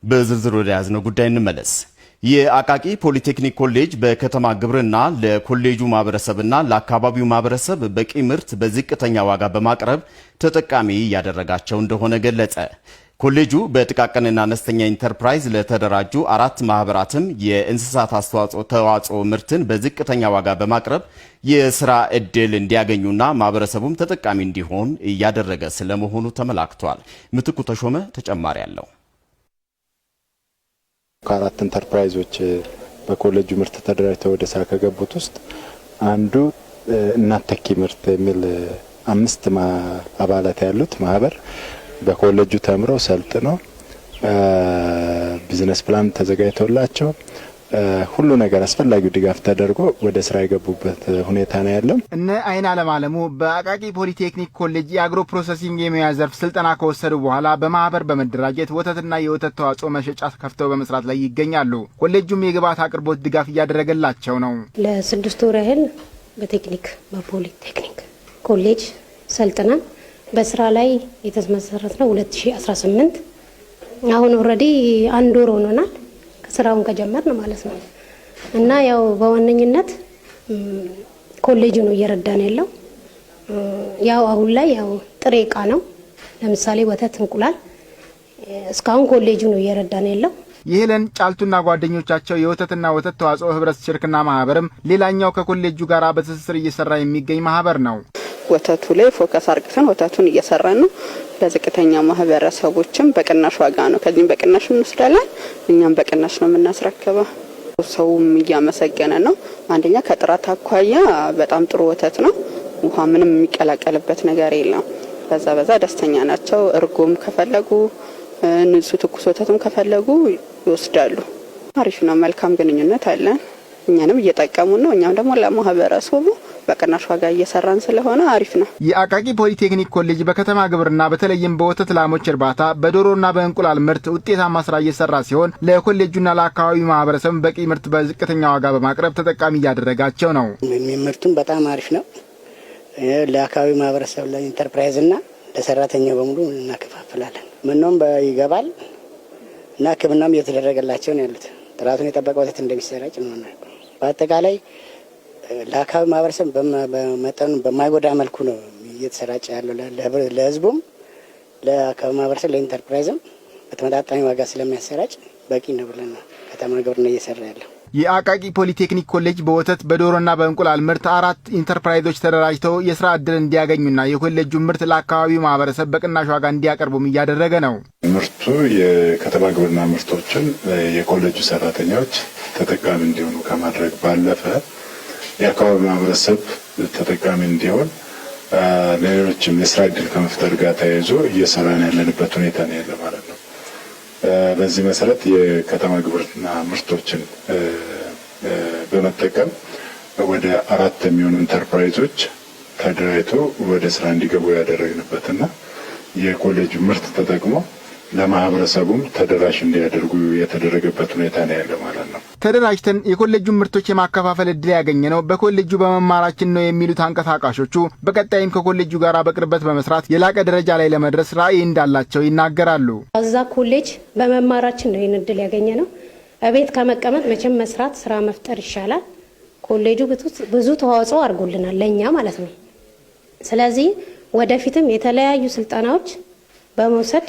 በዝርዝር ወደ ያዝነው ጉዳይ እንመለስ። የአቃቂ ፖሊቴክኒክ ኮሌጅ በከተማ ግብርና ለኮሌጁ ማህበረሰብና ለአካባቢው ማህበረሰብ በቂ ምርት በዝቅተኛ ዋጋ በማቅረብ ተጠቃሚ እያደረጋቸው እንደሆነ ገለጸ። ኮሌጁ በጥቃቅንና አነስተኛ ኢንተርፕራይዝ ለተደራጁ 4 ማህበራትም የእንስሳት ተዋጽኦ ምርትን በዝቅተኛ ዋጋ በማቅረብ የሥራ ዕድል እንዲያገኙና ማህበረሰቡም ተጠቃሚ እንዲሆን እያደረገ ስለመሆኑ ተመላክቷል። ምትኩ ተሾመ ተጨማሪ አለው። ከአራት ኢንተርፕራይዞች በኮሌጁ ምርት ተደራጅተው ወደ ስራ ከገቡት ውስጥ አንዱ እናት ተኪ ምርት የሚል 5 አባላት ያሉት ማህበር በኮሌጁ ተምረው ሰልጥነው ቢዝነስ ፕላን ተዘጋጅቶላቸው ሁሉ ነገር አስፈላጊው ድጋፍ ተደርጎ ወደ ስራ የገቡበት ሁኔታ ነው ያለው። እነ አይን አለማለሙ በአቃቂ ፖሊቴክኒክ ኮሌጅ የአግሮ ፕሮሰሲንግ የሙያ ዘርፍ ስልጠና ከወሰዱ በኋላ በማህበር በመደራጀት ወተትና የወተት ተዋጽኦ መሸጫ ከፍተው በመስራት ላይ ይገኛሉ። ኮሌጁም የግብዓት አቅርቦት ድጋፍ እያደረገላቸው ነው። ለ6 ወር ያህል በፖሊቴክኒክ ኮሌጅ ሰልጥነን በስራ ላይ የተመሰረተው 2018 አሁን ኦሬዲ 1 ወር ሆኖናል ስራውን ከጀመርን ማለት ነው። እና ያው በዋነኝነት ኮሌጁ ነው እየረዳን ያለው። ያው አሁን ላይ ያው ጥሬ ዕቃ ነው፣ ለምሳሌ ወተት፣ እንቁላል እስካሁን ኮሌጁ ነው እየረዳን ያለው። ይሄለን ጫልቱና ጓደኞቻቸው የወተትና ወተት ተዋጽኦ ህብረት ሽርክና ማህበርም ሌላኛው ከኮሌጁ ጋር በትስስር እየሰራ የሚገኝ ማህበር ነው። ወተቱ ላይ ፎከስ አርግተን ወተቱን እየሰራን ነው። ለዝቅተኛ ማህበረሰቦችም በቅናሽ ዋጋ ነው። ከዚህም በቅናሽ እንወስዳለን፣ እኛም በቅናሽ ነው የምናስረክበው። ሰውም እያመሰገነ ነው። አንደኛ ከጥራት አኳያ በጣም ጥሩ ወተት ነው። ውሃ ምንም የሚቀላቀልበት ነገር የለም። በዛ ደስተኛ ናቸው። እርጎም ከፈለጉ ንጹህ ትኩስ ወተትም ከፈለጉ ይወስዳሉ። አሪፍ ነው። መልካም ግንኙነት አለን። እኛንም እየጠቀሙ ነው። እኛም ደግሞ ለማህበረሰቡ በቅናሽ ዋጋ እየሰራን ስለሆነ አሪፍ ነው። የአቃቂ ፖሊቴክኒክ ኮሌጅ በከተማ ግብርና በተለይም በወተት ላሞች እርባታ በዶሮና በእንቁላል ምርት ውጤታማ ስራ እየሰራ ሲሆን ለኮሌጁና ለአካባቢው ማህበረሰብ በቂ ምርት በዝቅተኛ ዋጋ በማቅረብ ተጠቃሚ እያደረጋቸው ነው። ምርቱም በጣም አሪፍ ነው። ለአካባቢው ማህበረሰብ ለኢንተርፕራይዝና ለሰራተኛው በሙሉ እናከፋፍላለን። ምንም ይገባል እና ሕክምናም እየተደረገላቸው ነው ያሉት። ጥራቱን የጠበቀ ወተት እንደሚሰራጭ ነው። በአጠቃላይ ለአካባቢ ማህበረሰብ በመጠኑ በማይጎዳ መልኩ ነው እየተሰራጨ ያለው። ለህዝቡም ለአካባቢ ማህበረሰብ ለኢንተርፕራይዝም በተመጣጣኝ ዋጋ ስለሚያሰራጭ በቂ ነው ብለን ከተማ ግብርና እየሰራ ያለው። የአቃቂ ፖሊቴክኒክ ኮሌጅ በወተት በዶሮና በእንቁላል ምርት 4 ኢንተርፕራይዞች ተደራጅተው የስራ ዕድል እንዲያገኙና የኮሌጁ ምርት ለአካባቢው ማህበረሰብ በቅናሽ ዋጋ እንዲያቀርቡም እያደረገ ነው። ምርቱ የከተማ ግብርና ምርቶችን የኮሌጁ ሰራተኞች ተጠቃሚ እንዲሆኑ ከማድረግ ባለፈ የአካባቢ ማህበረሰብ ተጠቃሚ እንዲሆን ለሌሎችም የስራ ዕድል ከመፍጠር ጋር ተያይዞ እየሰራን ያለንበት ሁኔታ ነው ያለ ማለት ነው። በዚህ መሰረት የከተማ ግብርና ምርቶችን በመጠቀም ወደ 4 የሚሆኑ ኢንተርፕራይዞች ተደራጅተው ወደ ስራ እንዲገቡ ያደረግንበትና የኮሌጁ ምርት ተጠቅሞ ለማህበረሰቡም ተደራሽ እንዲያደርጉ የተደረገበት ሁኔታ ነው ያለው ማለት ነው። ተደራጅተን የኮሌጁን ምርቶች የማከፋፈል እድል ያገኘነው በኮሌጁ በመማራችን ነው የሚሉት አንቀሳቃሾቹ በቀጣይም ከኮሌጁ ጋር በቅርበት በመስራት የላቀ ደረጃ ላይ ለመድረስ ራዕይ እንዳላቸው ይናገራሉ። እዛ ኮሌጅ በመማራችን ነው ይህን እድል ያገኘነው። እቤት ከመቀመጥ መቼም መስራት ስራ መፍጠር ይሻላል። ኮሌጁ ብዙ ተዋጽኦ አድርጎልናል ለኛ ማለት ነው። ስለዚህ ወደፊትም የተለያዩ ስልጠናዎች በመውሰድ